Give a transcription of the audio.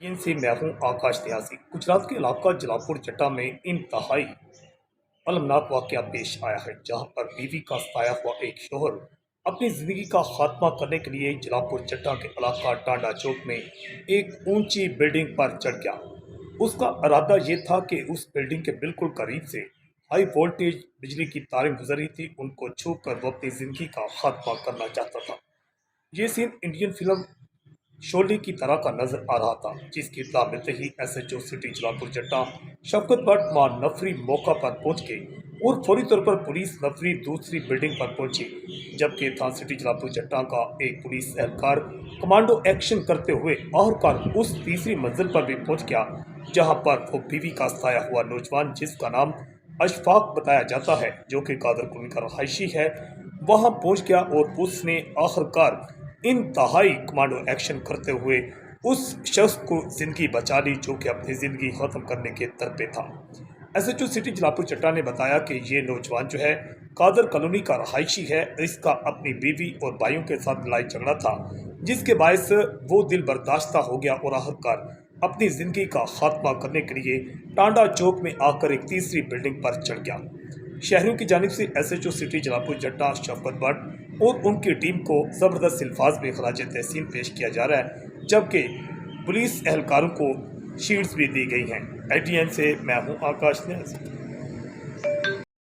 से मैं हूं आकाश न्यासी। गुजरात के इलाका जलापुर जट्टा में इंतहाई अलमनाक वाकया पेश आया है, जहां पर बीवी का सताया हुआ एक शोहर अपनी जिंदगी का खात्मा करने के लिए जलापुर जट्टा के इलाका टांडा चौक में एक ऊंची बिल्डिंग पर चढ़ गया। उसका इरादा ये था कि उस बिल्डिंग के बिल्कुल करीब से हाई वोल्टेज बिजली की तारें गुजर रही थी, उनको छू कर वो अपनी जिंदगी का खात्मा करना चाहता था। ये सीन इंडियन फिल्म शोले की तरह का नजर आ रहा था, जिसकी इत्तला मिलते ही एसएचओ सिटी जलालपुर जट्टा शफकत भट्ट मां नफरी मौका पर पहुंच गए और फौरी तौर पर पुलिस नफरी दूसरी बिल्डिंग पर पहुंची, जबकि थाना सिटी जलालपुर जट्टा का एक पुलिस एहलकार कमांडो एक्शन करते हुए आखिरकार उस तीसरी मंजिल पर भी पहुंच गया, जहां पर वो बीवी का सताया हुआ नौजवान, जिसका नाम अशफाक बताया जाता है, जो कि कादर कॉलोनी का रहायशी है, वहां पहुंच गया और उसने आखिरकार इंतहाई कमांडो एक्शन करते हुए उस शख्स को जिंदगी बचा ली, जो कि अपनी जिंदगी खत्म करने के दर पे था। एसएचओ सिटी जलालपुर चट्टा ने बताया कि ये नौजवान जो है कादर कॉलोनी का रहायशी है। इसका अपनी बीवी और भाइयों के साथ लड़ाई झगड़ा था, जिसके बायस वो दिल बर्दाश्ता हो गया और आखिरकार अपनी जिंदगी का खात्मा करने के लिए टांडा चौक में आकर एक तीसरी बिल्डिंग पर चढ़ गया। शहरियों की जानिब से एसएचओ सिटी जलालपुर जट्टा शफकत भट्ट और उनकी टीम को ज़बरदस्त अल्फाज में खराज तहसीन पेश किया जा रहा है, जबकि पुलिस एहलकारों को शीट्स भी दी गई हैं। ITN से मैं हूँ आकाश न्यासी।